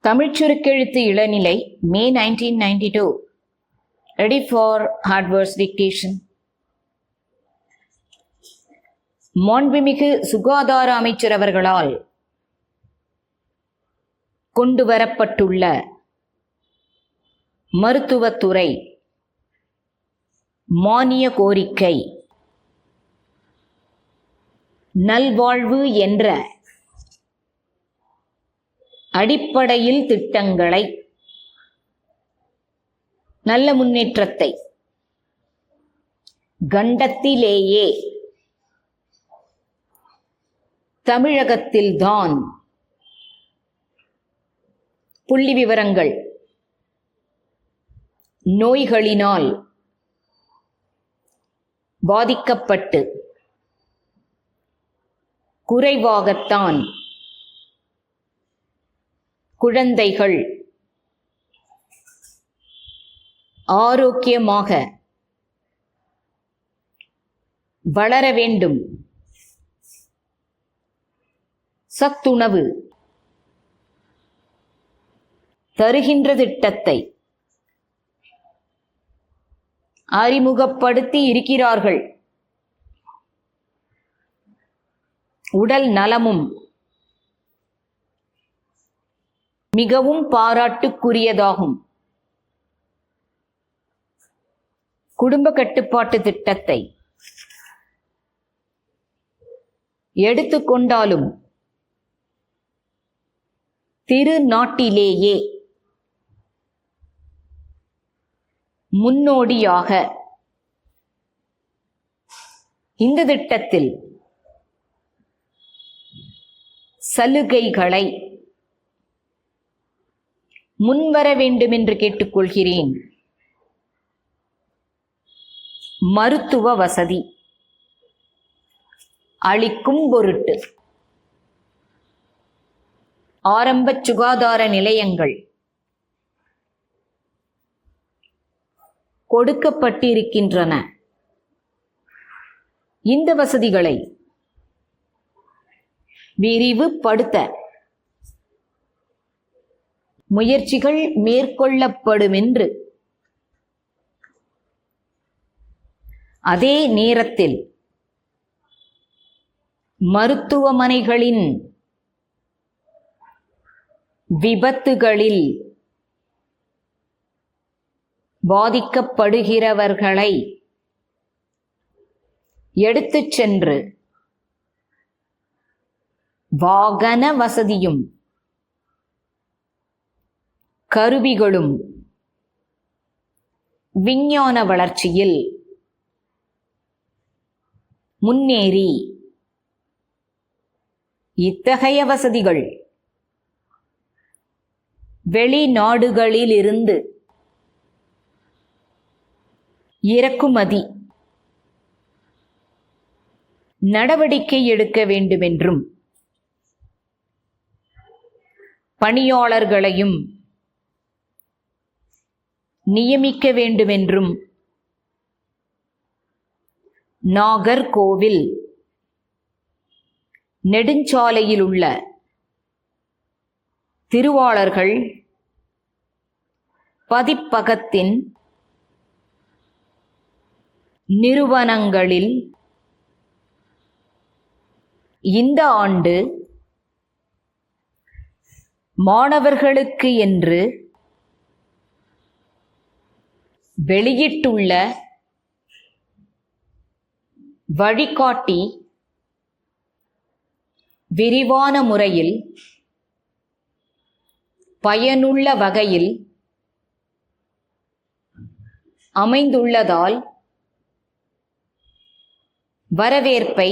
தமிழ்ச் சுருக்கெழுத்து இளநிலை May 1992. Ready for hard words dictation. மாண்புமிகு சுகாதார அமைச்சர் அவர்களால் கொண்டு வரப்பட்டுள்ள மருத்துவத்துறை மானிய கோரிக்கை நல்வாழ்வு என்ற அடிப்படையில் திட்டங்களை நல்ல முன்னேற்றத்தை கண்டத்திலேயே தமிழகத்தில்தான் புள்ளி விவரங்கள் நோய்களினால் பாதிக்கப்பட்டு குறைவாகத்தான் குழந்தைகள் ஆரோக்கியமாக வளர வேண்டும், சத்துணவு தருகின்ற திட்டத்தை அறிமுகப்படுத்தி இருக்கிறார்கள். உடல் நலமும் மிகவும் பாராட்டுக்குரியதாகும். குடும்ப கட்டுப்பாட்டு திட்டத்தை எடுத்துக்கொண்டாலும் திருநாட்டிலேயே முன்னோடியாக இந்த திட்டத்தில் சலுகைகளை முன்வர வேண்டும் என்று கேட்டுக்கொள்கிறேன். மருத்துவ வசதி அளிக்கும் பொருட்டு ஆரம்ப சுகாதார நிலையங்கள் கொடுக்கப்பட்டிருக்கின்றன. இந்த வசதிகளை விரிவுபடுத்த முயற்சிகள் மேற்கொள்ளப்படும் என்று, அதே நேரத்தில் மருத்துவமனைகளின் விபத்துகளில் பாதிக்கப்படுகிறவர்களை எடுத்துச் சென்று வாகன வசதியும் கருவிகளும் விஞ்ஞான வளர்ச்சியில் முன்னேறி இத்தகைய வசதிகள் வெளிநாடுகளிலிருந்து இறக்குமதி நடவடிக்கை எடுக்க வேண்டுமென்றும், பணியாளர்களையும் நியமிக்க வேண்டுமென்றும் நாகர்கோவில் நெடுஞ்சாலையில் உள்ள திருவாளர்கள் பதிப்பகத்தின் நிறுவனங்களில் இந்த ஆண்டு மாணவர்களுக்கு என்று வெளியிட்டுள்ள வழிகாட்டி விரிவான முறையில் பயனுள்ள வகையில் அமைந்துள்ளதால் வரவேற்பை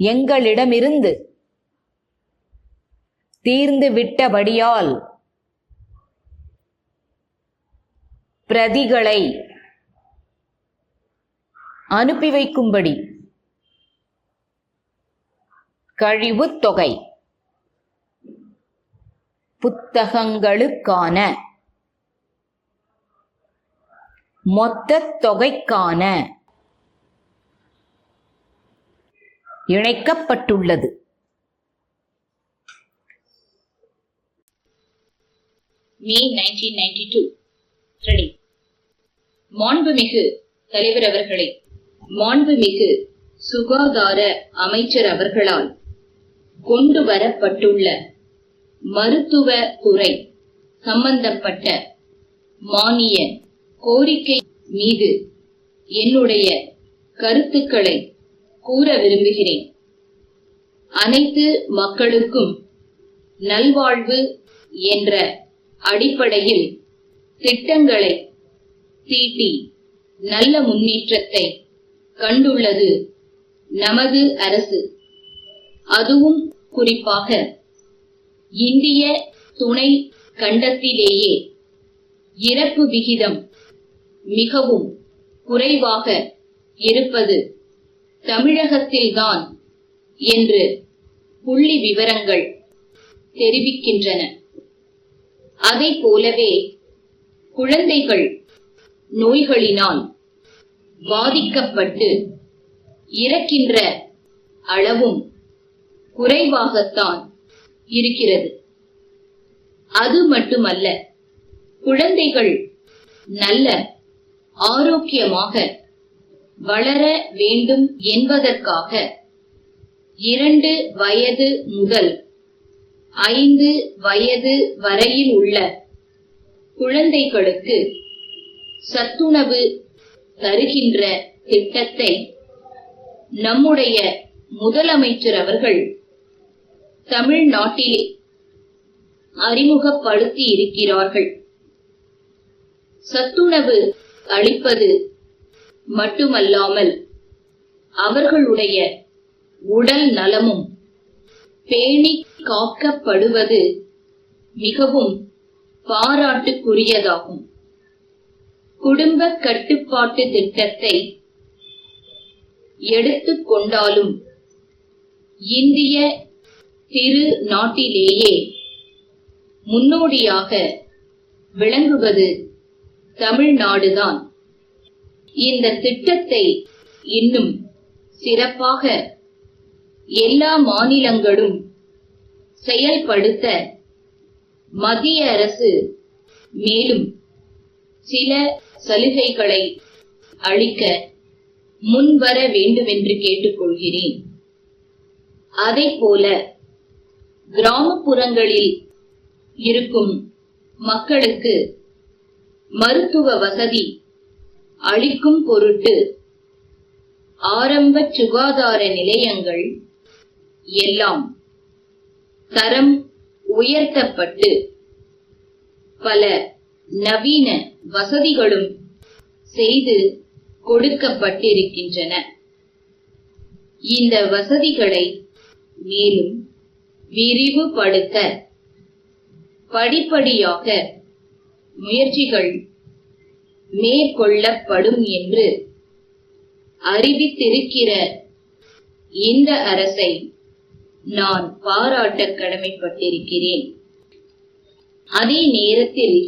எங்களிடமிருந்து தீர்ந்து விட்டபடியால் பிரதிகளை அனுப்பி வைக்கும்படி கழிவுத் தொகை புத்தகங்களுக்கான மொத்த தொகைக்கான இணைக்கப்பட்டுள்ளது. May 1992. Ready. மாண்புமிகு தலைவர் அவர்களே, மாண்புமிகு சுகாதார அமைச்சர் அவர்களால் கொண்டு வரப்பட்டுள்ள மருத்துவ துறை சம்பந்தப்பட்ட மானிய கோரிக்கை மீது என்னுடைய கருத்துக்களை கூற விரும்புகிறேன். அனைத்து மக்களுக்கும் நல்வாழ்வு என்ற அடிப்படையில் திட்டங்களை தீட்டி நல்ல முன்னேற்றத்தை கண்டுள்ளது நமது அரசு. அதுவும் குறிப்பாக இந்திய துணை கண்டத்திலேயே இறப்பு விகிதம் மிகவும் குறைவாக இருப்பது தமிழகத்தில்தான் என்று புள்ளி விவரங்கள் தெரிவிக்கின்றன. அதை போலவே குழந்தைகள் நோய்களினால் பாதிக்கப்பட்டு இறக்கின்ற அளவும் குறைவாகத்தான் இருக்கிறது. அது மட்டுமல்ல, குழந்தைகள் நல்ல ஆரோக்கியமாக வளர வேண்டும் என்பதற்காக 2 வயது முதல் 5 வயது வரையில் உள்ள குழந்தைகளுக்கு சத்துணவு தருகின்ற திட்டத்தை நம்முடைய முதலமைச்சர் அவர்கள் தமிழ்நாட்டிலே அறிமுகப்படுத்தி இருக்கிறார்கள். சத்துணவு அளிப்பது மட்டுமல்லாமல் அவர்களுடைய உடல் நலமும் பேணி காக்கப்படுவது மிகவும் பாராட்டுக்குரியதாகும். குடும்ப கட்டுப்பாட்டு திட்டத்தை எடுத்துக் கொண்டாலும் இந்திய திரு நாட்டிலேயே முன்னோடியாக விளங்குவது தமிழ்நாடுதான். இந்த திட்டத்தை இன்னும் சிறப்பாக எல்லா மாநிலங்களும் செயல்படுத்த மத்திய அரசு மேலும் சில சலுகைகளை அளிக்க முன்வர வேண்டுமென்று கேட்டுக்கொள்கிறேன். அதைப்போல கிராமப்புறங்களில் இருக்கும் மக்களுக்கு மருத்துவ வசதி அளிக்கும் பொருட்டு ஆரம்ப சுகாதார நிலையங்கள் எல்லாம் தரம் உயர்த்தப்பட்டு பல நவீன வசதிகளும் செய்து கொடுக்கப்பட்டிருக்கின்றன. இந்த வசதிகளை மேலும் விரிவுபடுத்த படிப்படியாக முயற்சிகள் மேற்கொள்ளப்படும் என்று அறிவித்திருக்கிற இந்த அரசை நான் பாராட்ட கடமைப்பட்டிருக்கிறேன். அதே நேரத்தில்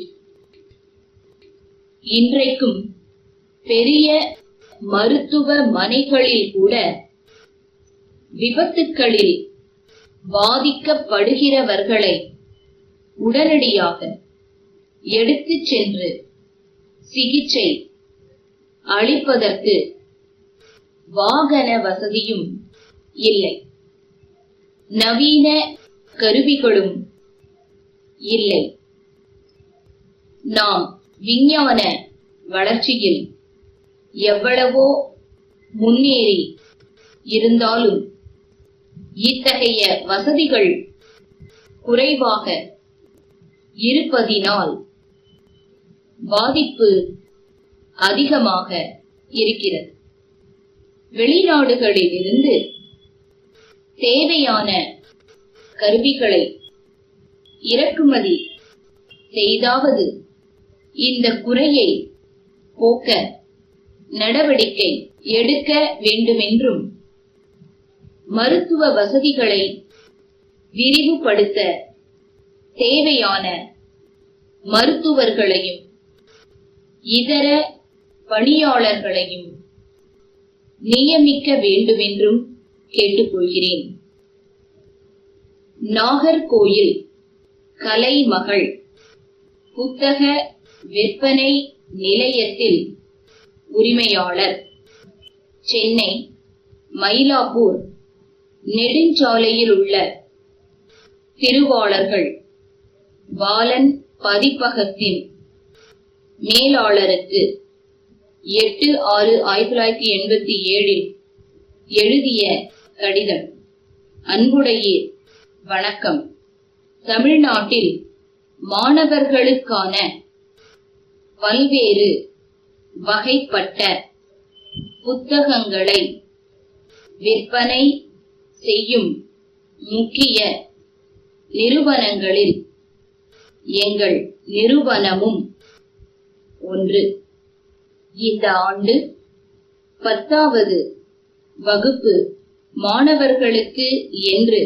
இன்றைக்கும் பெரிய மருத்துவமனைகளில் கூட விபத்துக்களில் பாதிக்கப்படுகிறவர்களை உடனடியாக எடுத்துச் சென்று சிகிச்சை அளிப்பதற்கு வாகன வசதியும் இல்லை, நவீன கருவிகளும் இல்லை. நாம் விஞ்ஞான வளர்ச்சியில் எவ்வளவோ முன்னேறி இருந்தாலும் இத்தகைய வசதிகள் குறைவாக இருப்பதினால் பாதிப்பு அதிகமாக இருக்கிறது. வெளிநாடுகளில் இருந்து தேவையான கருவிகளை இறக்குமதி செய்தாவது இந்த குறையை போக்க நடவடிக்கை எடுக்க வேண்டுமென்றும் மருத்துவ வசதிகளை விரிவுபடுத்த தேவையான மருத்துவர்களையும் இதர பணியாளர்களையும் நியமிக்க வேண்டுமென்றும் கேட்டுக்கொள்கிறேன். நாகர்கோயில் கலைமகள் புத்தக விற்பனை நிலையத்தில் உரிமையாளர், சென்னை மயிலாப்பூர் நெடுஞ்சாலையில் உள்ள திருவாளர்கள் பாலன் பதிப்பகத்தின் மேலாளருக்கு 8/6/1987 எழுதிய கடிதம். அன்புடையீர், வணக்கம். தமிழ்நாட்டில் மாணவர்களுக்கான பல்வேறு வகைப்பட்ட புத்தகங்களை விற்பனை செய்யும் முக்கிய நிறுவனங்களில் எங்கள் நிறுவனமும் ஒன்று. இந்த ஆண்டு 10வது வகுப்பு மாணவர்களுக்கு என்று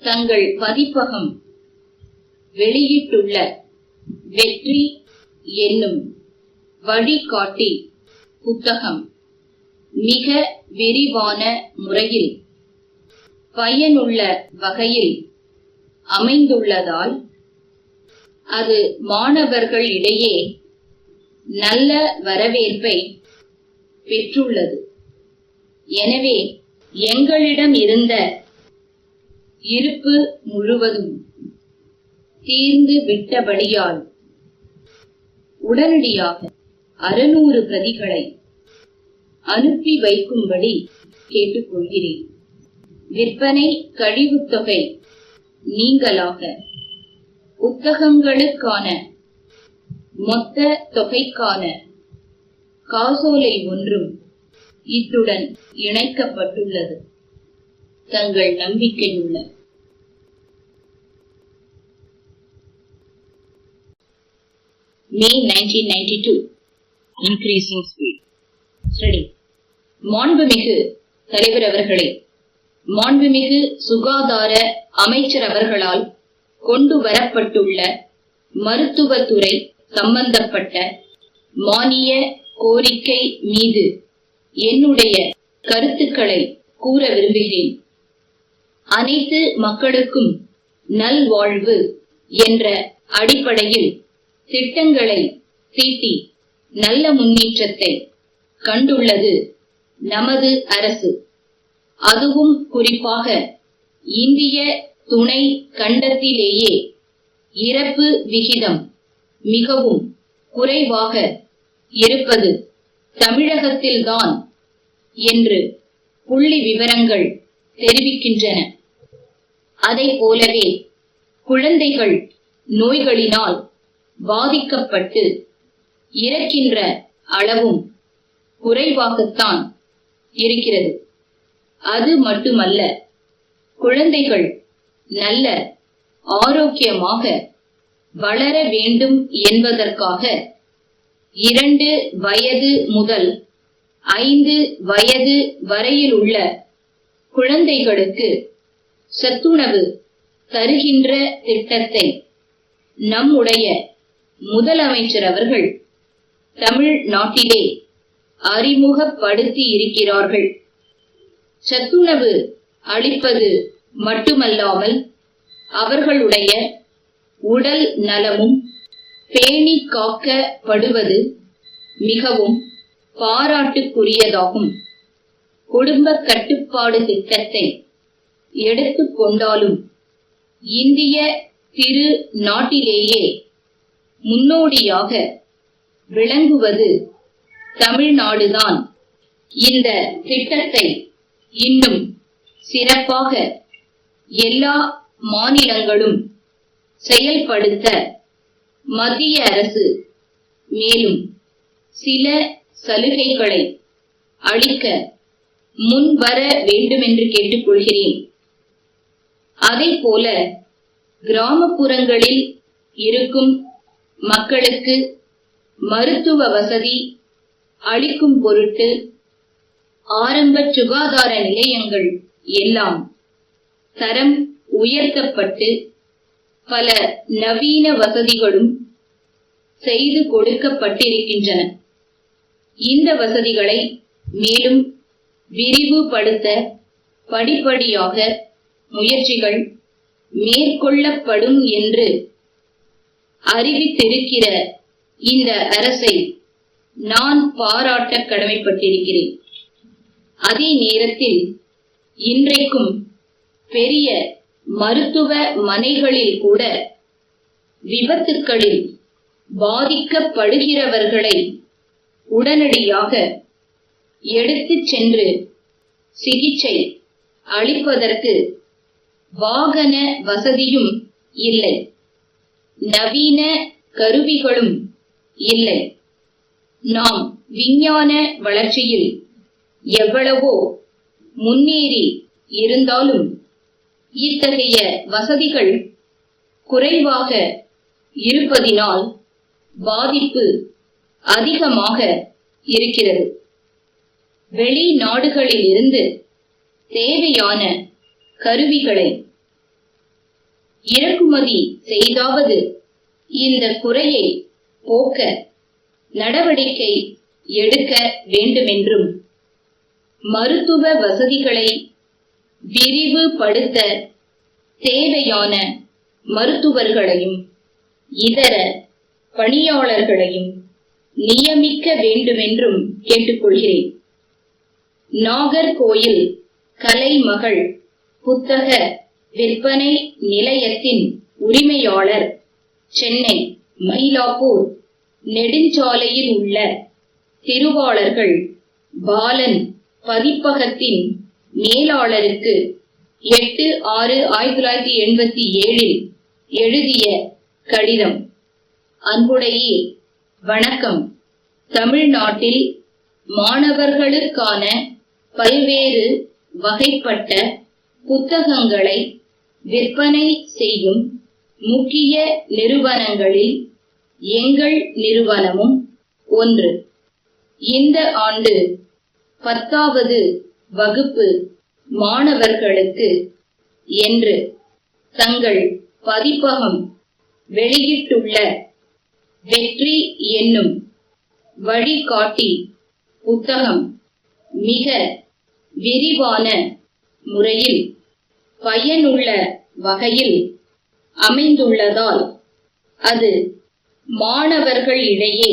தங்கள் பதிப்பகம் வெளியிட்டுள்ள வெற்றி என்னும் வழிகாட்டி புத்தகம் மிக விரிவான முறையில் பயனுள்ள வகையில் அமைந்துள்ளதால் அது மாணவர்களிடையே நல்ல வரவேற்பை பெற்றுள்ளது. எனவே எங்களிடம் இருந்த இருப்பு முழுவதும் தீர்ந்து விட்டபடியால் உடனடியாக 600 பிரதிகளை அனுப்பி வைக்கும்படி கேட்டுக்கொள்கிறேன். விற்பனை கழிவுத்தொகை நீங்களாக புத்தகங்களுக்கான மொத்த தொகைக்கான காசோலை ஒன்றும் இத்துடன் இணைக்கப்பட்டுள்ளது. தங்கள் நம்பிக்கையுள்ள May 1992. Increasing speed. Study. மாண்புமிகு தலைவர் அவர்களே, மாண்புமிகு சுகாதார அமைச்சர் அவர்களால் கொண்டு வரப்பட்டுள்ள மருத்துவத்துறை சம்பந்தப்பட்ட மானிய கோரிக்கை மீது என்னுடைய கருத்துக்களை கூற விரும்புகிறேன். அனைத்து மக்களுக்கும் நல்வாழ்வு என்ற அடிப்படையில் திட்டங்களை தீட்டி நல்ல முன்னேற்றத்தை கண்டுள்ளது நமது அரசு. அதுவும் குறிப்பாக இந்திய துணை கண்டத்திலேயே இறப்பு விகிதம் மிகவும் குறைவாக இருப்பது தமிழகத்தில்தான் என்று புள்ளி விவரங்கள் தெரிவிக்கின்றன. அதை போலவே குழந்தைகள் நோய்களினால் பாதிக்கப்பட்டு இறக்கின்ற அளவும் குறைவாகத்தான் இருக்கிறது. அது மட்டுமல்ல, குழந்தைகள் நல்ல ஆரோக்கியமாக வளர வேண்டும் என்பதற்காக 2 வயது முதல் 5 வயது வரையில் உள்ள குழந்தைகளுக்கு சத்துணவு தருகின்ற திட்டத்தை நம்முடைய முதலமைச்சர் அவர்கள் தமிழ்நாட்டிலே அறிமுகப்படுத்தி இருக்கிறார்கள். சத்துணவு அளிப்பது மட்டுமல்லாமல் அவர்களுடைய உடல் நலமும் பேணி காக்கப்படுவது மிகவும் பாராட்டுக்குரியதாகும். குடும்ப கட்டுப்பாடு திட்டத்தை எடுத்துக்கொண்டாலும் இந்திய திரு நாட்டிலேயே முன்னோடியாக விளங்குவது தமிழ்நாடுதான். இந்த திட்டத்தை இன்னும் சிறப்பாக எல்லா மாநிலங்களும் செயல்படுத்த மத்திய அரசு மேலும் சில சலுகைகளை அளிக்க முன்வர வேண்டுமென்று கேட்டுக்கொள்கிறேன். அதேபோல கிராமப்புறங்களில் இருக்கும் மக்களுக்கு மருத்துவ வசதி அளிக்கும் பொருட்டு ஆரம்ப சுகாதார நிலையங்கள் எல்லாம் தரம் உயர்த்தப்பட்டு பல நவீன வசதிகளும் செய்து கொடுக்கப்பட்டிருக்கின்றன. இந்த வசதிகளை மேலும் விரிவுபடுத்த படிப்படியாக முயற்சிகள் மேற்கொள்ளப்படும் என்று அறிவித்திருக்கிற இந்த அரசை நான் பாராட்ட கடமைப்பட்டிருக்கிறேன். அதே நேரத்தில் இன்றைக்கும் பெரிய மருத்துவ மனைகளில் கூட விபத்துக்களில் பாதிக்கப்படுகிறவர்களை உடனடியாக எடுத்துச் சென்று சிகிச்சை அளிப்பதற்கு வாகன வசதியும் இல்லை, நவீன கருவிகளும் இல்லை. நாம் விஞ்ஞான வளர்ச்சியில் எவ்வளவோ முன்னேறி இருந்தாலும் இத்தகைய வசதிகள் குறைவாக இருப்பதினால் பாதிப்பு அதிகமாக இருக்கிறது. வெளிநாடுகளில் இருந்து தேவையான கருவிகளை இறக்குமதி செய்தாவது இந்த குறையை போக்க நடவடிக்கை எடுக்க வேண்டுமென்றும், மருத்துவ வசதிகளை விரிவுபடுத்த தேவையான மருத்துவர்களையும் இதர பணியாளர்களையும் நியமிக்க வேண்டுமென்றும் கேட்டுக்கொள்கிறேன். நாகர்கோயில் கலைமகள் புத்தக விற்பனை நிலையத்தின் உரிமையாளர் சென்னை மயிலாப்பூர் நெடுஞ்சாலையில் உள்ள திருவாளர்கள் பாலன் பதிப்பகத்தின் மேலாளருக்கு 8/6/1987 எழுதிய கடிதம். அன்புடையே, வணக்கம். தமிழ்நாட்டில் மாணவர்களுக்கான பல்வேறு வகைப்பட்ட புத்தகங்களை விற்பனை செய்யும் முக்கிய நிறுவனங்களில் எங்கள் நிறுவனமும் ஒன்று. இந்த ஆண்டு 10வது வகுப்பு மாணவர்களுக்கு என்று தங்கள் பதிப்பகம் வெளியிட்டுள்ள வெற்றி என்னும் வழிகாட்டி புத்தகம் மிக விரிவான முறையில் பயனுள்ள வகையில் அமைந்துள்ளதால் அது மாணவர்களிடையே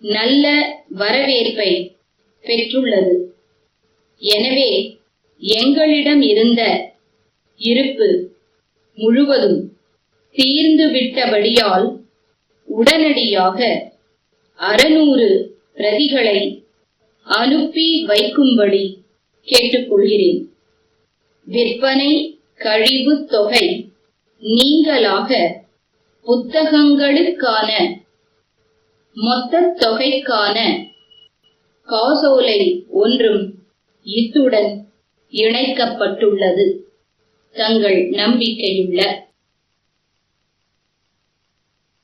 நல்ல வரவேற்பை பெற்றுள்ளது. எனவே எங்களிடம் இருந்த இருப்பு முழுவதும் தீர்ந்துவிட்டபடியால் உடனடியாக 600 பிரதிகளை அனுப்பி வைக்கும்படி கேட்டுக்கொள்கிறேன். விற்பனை கழிவு தொகை நீங்களாக புத்தகங்களுக்கான மொத்த தொகைக்கான காசோலை ஒன்றும் இத்துடன் இணைக்கப்பட்டுள்ளது. தங்கள் நம்பிக்கையுள்ள